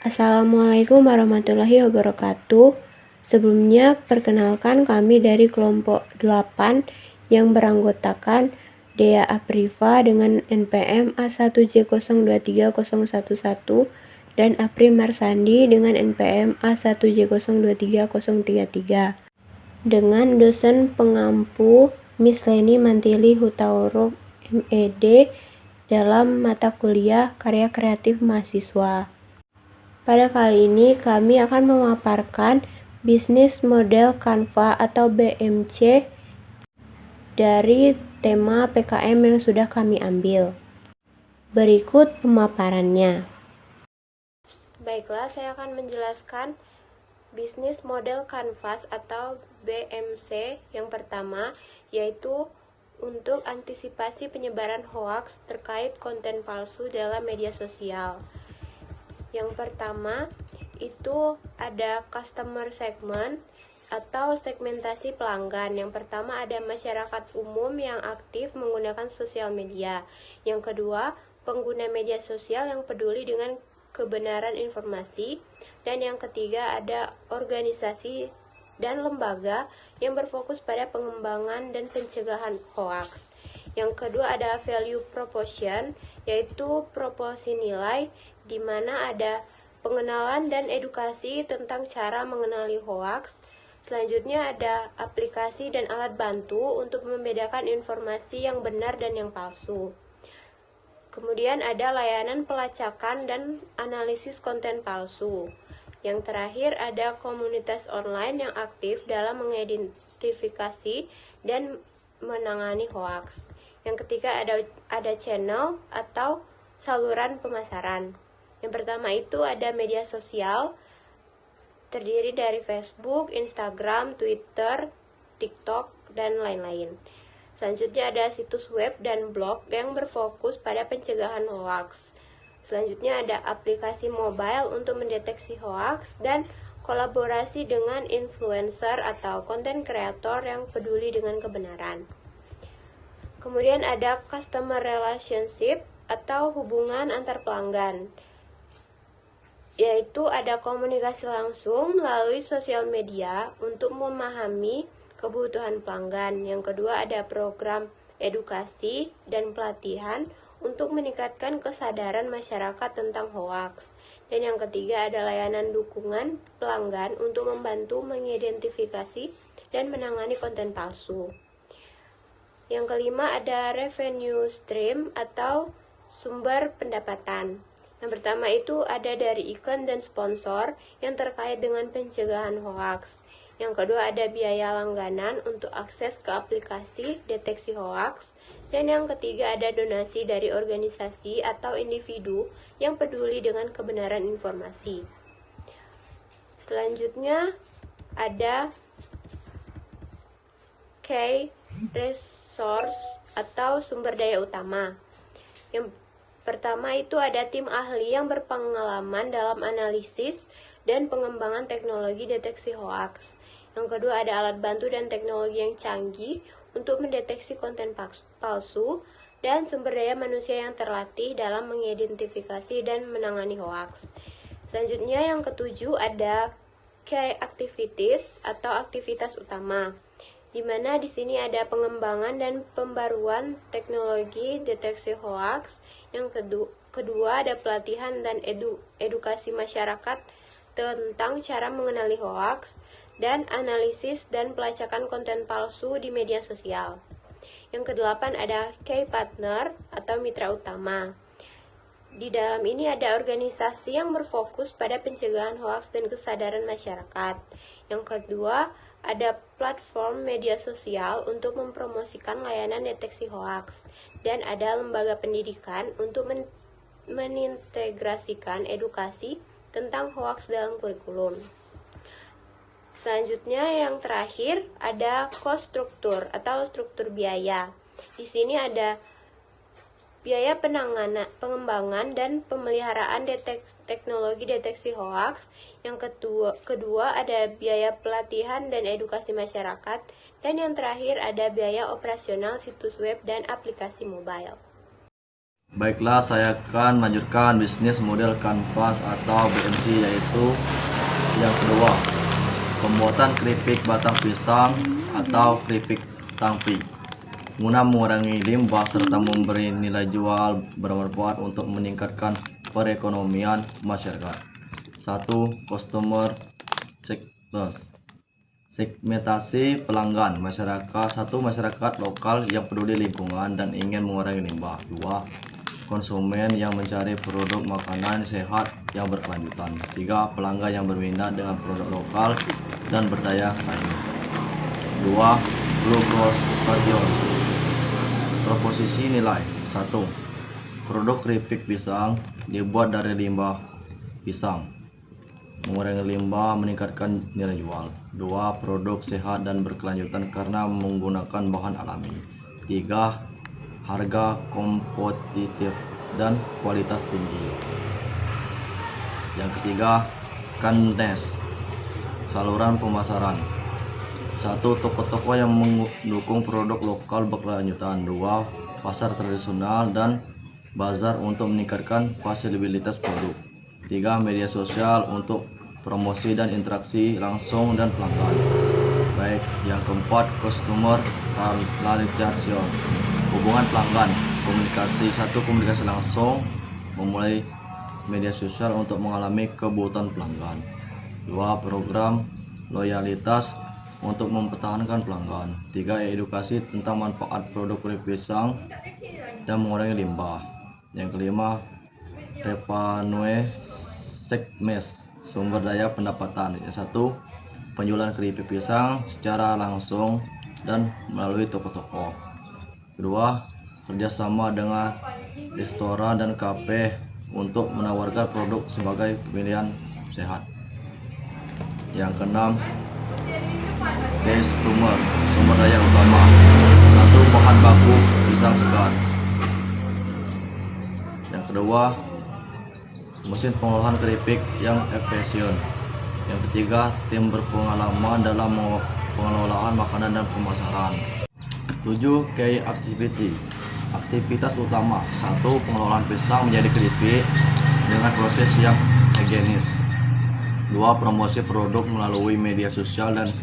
Assalamualaikum warahmatullahi wabarakatuh. Sebelumnya, perkenalkan kami dari kelompok 8 yang beranggotakan Dea Apriva dengan NPM A1J023011 dan Apri Marsandi dengan NPM A1J023033 dengan dosen pengampu Miss Leni Mantili Hutauruk MED dalam mata kuliah Karya Kreatif Mahasiswa. Pada kali ini kami akan memaparkan bisnis model Canva atau BMC dari tema PKM yang sudah kami ambil. Berikut pemaparannya. Baiklah, saya akan menjelaskan bisnis model Canvas atau BMC yang pertama, yaitu untuk antisipasi penyebaran hoaks terkait konten palsu dalam media sosial. Yang pertama itu ada customer segment atau segmentasi pelanggan. Yang pertama ada masyarakat umum yang aktif menggunakan sosial media. Yang kedua, pengguna media sosial yang peduli dengan kebenaran informasi. Dan yang ketiga ada organisasi dan lembaga yang berfokus pada pengembangan dan pencegahan hoaks. Yang kedua ada value proposition, yaitu proporsi nilai, di mana ada pengenalan dan edukasi tentang cara mengenali hoaks. Selanjutnya ada aplikasi dan alat bantu untuk membedakan informasi yang benar dan yang palsu. Kemudian ada layanan pelacakan dan analisis konten palsu. Yang terakhir ada komunitas online yang aktif dalam mengidentifikasi dan menangani hoaks. Yang ketiga ada channel atau saluran pemasaran. Yang pertama itu ada media sosial, terdiri dari Facebook, Instagram, Twitter, TikTok, dan lain-lain. Selanjutnya ada situs web dan blog yang berfokus pada pencegahan hoaks. Selanjutnya ada aplikasi mobile untuk mendeteksi hoaks dan kolaborasi dengan influencer atau konten kreator yang peduli dengan kebenaran. Kemudian ada customer relationship atau hubungan antar pelanggan, yaitu ada komunikasi langsung melalui sosial media untuk memahami kebutuhan pelanggan. Yang kedua ada program edukasi dan pelatihan untuk meningkatkan kesadaran masyarakat tentang hoaks. Dan yang ketiga ada layanan dukungan pelanggan untuk membantu mengidentifikasi dan menangani konten palsu. Yang kelima ada revenue stream atau sumber pendapatan. Yang pertama itu ada dari iklan dan sponsor yang terkait dengan pencegahan hoaks. Yang kedua ada biaya langganan untuk akses ke aplikasi deteksi hoaks. Dan yang ketiga ada donasi dari organisasi atau individu yang peduli dengan kebenaran informasi. Selanjutnya ada key resource atau sumber daya utama. Yang pertama itu ada tim ahli yang berpengalaman dalam analisis dan pengembangan teknologi deteksi hoaks. Yang kedua ada alat bantu dan teknologi yang canggih untuk mendeteksi konten palsu dan sumber daya manusia yang terlatih dalam mengidentifikasi dan menangani hoaks. Selanjutnya yang ketujuh ada key activities atau aktivitas utama, di mana di sini ada pengembangan dan pembaruan teknologi deteksi hoaks. Yang kedua ada pelatihan dan edukasi masyarakat tentang cara mengenali hoaks dan analisis dan pelacakan konten palsu di media sosial. Yang kedelapan ada key partner atau mitra utama. Di dalam ini ada organisasi yang berfokus pada pencegahan hoaks dan kesadaran masyarakat. Yang kedua ada platform media sosial untuk mempromosikan layanan deteksi hoaks. Dan ada lembaga pendidikan untuk menintegrasikan edukasi tentang hoaks dalam kurikulum. Selanjutnya yang terakhir ada cost struktur atau struktur biaya. Di sini ada biaya pengembangan dan pemeliharaan teknologi deteksi hoaks. Yang kedua ada biaya pelatihan dan edukasi masyarakat. Dan yang terakhir ada biaya operasional situs web dan aplikasi mobile. Baiklah, saya akan melanjutkan bisnis model kanvas atau BMC, yaitu yang kedua, pembuatan keripik batang pisang atau keripik tangpi guna mengurangi limbah serta memberi nilai jual bermanfaat untuk meningkatkan perekonomian masyarakat. 1. Customer segmentasi pelanggan masyarakat. 1. Masyarakat lokal yang peduli lingkungan dan ingin mengurangi limbah. 2. Konsumen yang mencari produk makanan sehat yang berkelanjutan. 3. Pelanggan yang berminat dengan produk lokal dan berdaya saing. 2. Globalisation. Proposisi nilai. 1. Produk keripik pisang dibuat dari limbah pisang, mengurangi limbah, meningkatkan nilai jual. 2. Produk sehat dan berkelanjutan karena menggunakan bahan alami. 3. Harga kompetitif dan kualitas tinggi. Yang ketiga, kandes saluran pemasaran. 1. Toko-toko yang mendukung produk lokal berkelanjutan. 2. Pasar tradisional dan bazar untuk meningkatkan fasilitas produk. 3. Media sosial untuk promosi dan interaksi langsung dan pelanggan. Baik, yang keempat, customer relation, hubungan pelanggan. Komunikasi. 1. Komunikasi langsung, memulai media sosial untuk mengalami kebutuhan pelanggan. 2. Program loyalitas untuk mempertahankan pelanggan. 3. Edukasi tentang manfaat produk keripik pisang dan mengurangi limbah. Yang kelima, revenue segment, sumber daya pendapatan. Yang 1. Penjualan keripik pisang secara langsung dan melalui toko-toko. Kedua, kerjasama dengan restoran dan kafe untuk menawarkan produk sebagai pilihan sehat. Yang keenam, customer, sumber daya utama. 1. Bahan baku pisang segar. Yang kedua, mesin pengolahan keripik yang efisien. Yang ketiga, tim berpengalaman dalam pengelolaan makanan dan pemasaran. 7. Key activity, aktivitas utama. 1. Pengelolaan pisang menjadi keripik dengan proses yang higienis. 2. Promosi produk melalui media sosial dan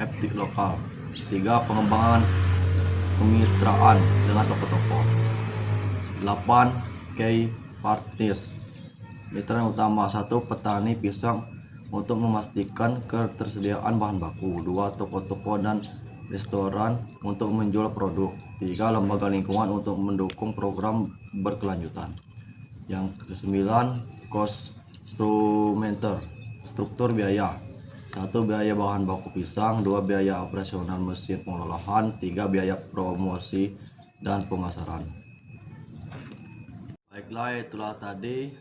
FT lokal. 3. Pengembangan kemitraan dengan toko-toko. 8. Key partners, mitra utama. 1. Petani pisang untuk memastikan ketersediaan bahan baku. 2. Toko-toko dan restoran untuk menjual produk. 3. Lembaga lingkungan untuk mendukung program berkelanjutan. Yang kesembilan, cost struktur biaya. 1. Biaya bahan baku pisang. 2. Biaya operasional mesin pengolahan. 3. Biaya promosi dan pemasaran. Baiklah, itulah tadi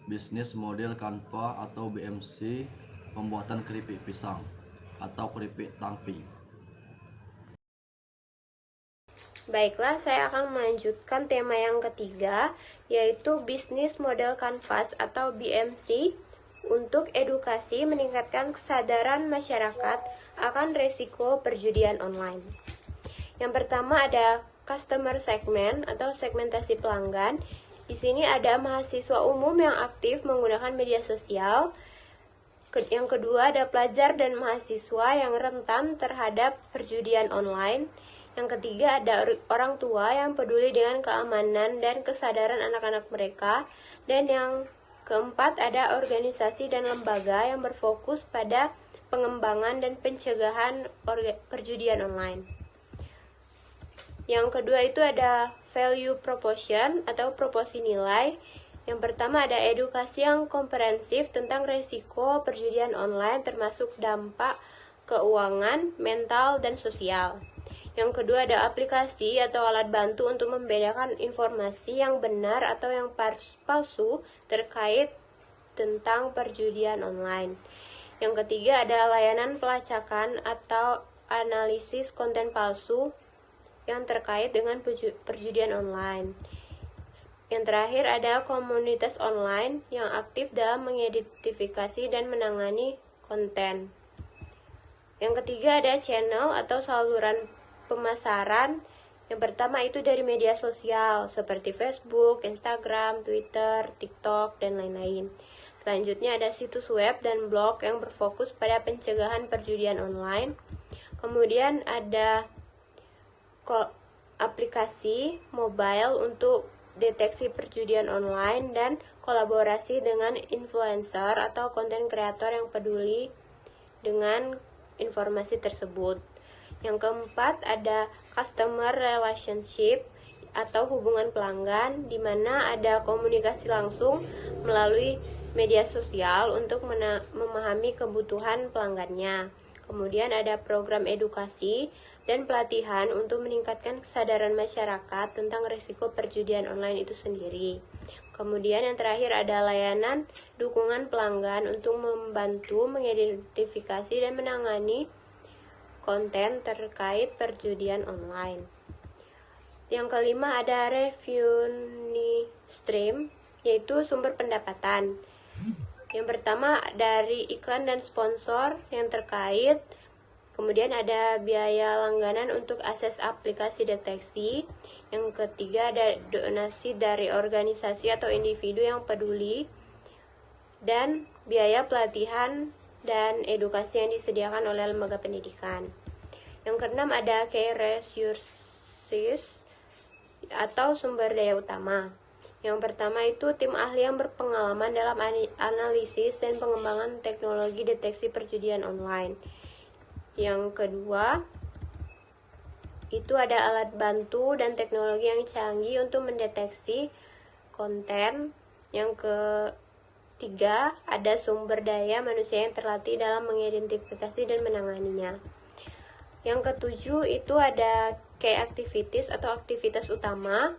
bisnis model kanvas atau BMC, pembuatan keripik pisang atau keripik tangpi. Baiklah, saya akan melanjutkan tema yang ketiga, yaitu bisnis model kanvas atau BMC untuk edukasi meningkatkan kesadaran masyarakat akan resiko perjudian online. Yang pertama ada customer segment atau segmentasi pelanggan. Di sini ada mahasiswa umum yang aktif menggunakan media sosial. Yang kedua ada pelajar dan mahasiswa yang rentan terhadap perjudian online. Yang ketiga ada orang tua yang peduli dengan keamanan dan kesadaran anak-anak mereka. Dan yang keempat ada organisasi dan lembaga yang berfokus pada pengembangan dan pencegahan perjudian online. Yang kedua itu ada value proposition atau proporsi nilai. Yang pertama ada edukasi yang komprehensif tentang risiko perjudian online termasuk dampak keuangan, mental, dan sosial. Yang kedua ada aplikasi atau alat bantu untuk membedakan informasi yang benar atau yang palsu terkait tentang perjudian online. Yang ketiga ada layanan pelacakan atau analisis konten palsu yang terkait dengan perjudian online. Yang terakhir ada komunitas online yang aktif dalam mengidentifikasi dan menangani konten. Yang ketiga ada channel atau saluran pemasaran Yang pertama itu dari media sosial seperti Facebook, Instagram, Twitter, TikTok, dan lain-lain. Selanjutnya ada situs web dan blog yang berfokus pada pencegahan perjudian online. Kemudian ada aplikasi mobile untuk deteksi perjudian online dan kolaborasi dengan influencer atau konten kreator yang peduli dengan informasi tersebut. Yang keempat ada customer relationship atau hubungan pelanggan, di mana ada komunikasi langsung melalui media sosial untuk memahami kebutuhan pelanggannya. Kemudian ada program edukasi dan pelatihan untuk meningkatkan kesadaran masyarakat tentang risiko perjudian online itu sendiri. Kemudian yang terakhir ada layanan dukungan pelanggan untuk membantu mengidentifikasi dan menangani konten terkait perjudian online. Yang kelima ada revenue stream, yaitu sumber pendapatan. Yang pertama dari iklan dan sponsor yang terkait. Kemudian ada biaya langganan untuk akses aplikasi deteksi. Yang ketiga ada donasi dari organisasi atau individu yang peduli. Dan biaya pelatihan dan edukasi yang disediakan oleh lembaga pendidikan. Yang keenam ada key resources atau sumber daya utama. Yang pertama itu tim ahli yang berpengalaman dalam analisis dan pengembangan teknologi deteksi perjudian online. Yang kedua itu ada alat bantu dan teknologi yang canggih untuk mendeteksi konten. Yang ketiga ada sumber daya manusia yang terlatih dalam mengidentifikasi dan menanganinya. Yang ketujuh itu ada key activities atau aktivitas utama,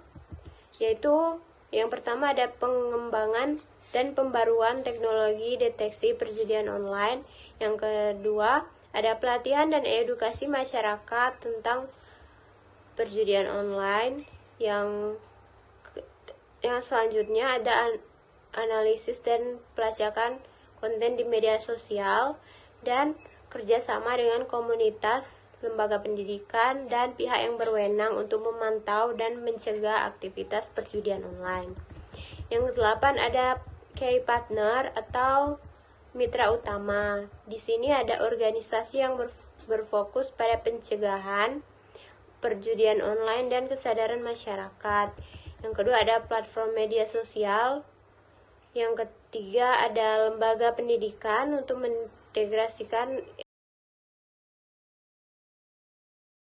yaitu yang pertama ada pengembangan dan pembaruan teknologi deteksi perjudian online. Yang kedua ada pelatihan dan edukasi masyarakat tentang perjudian online. Yang selanjutnya ada analisis dan pelacakan konten di media sosial dan kerjasama dengan komunitas, lembaga pendidikan, dan pihak yang berwenang untuk memantau dan mencegah aktivitas perjudian online. Yang kedelapan ada key partner atau mitra utama. Di sini ada organisasi yang berfokus pada pencegahan perjudian online dan kesadaran masyarakat. Yang kedua ada platform media sosial. Yang ketiga ada lembaga pendidikan untuk mengintegrasikan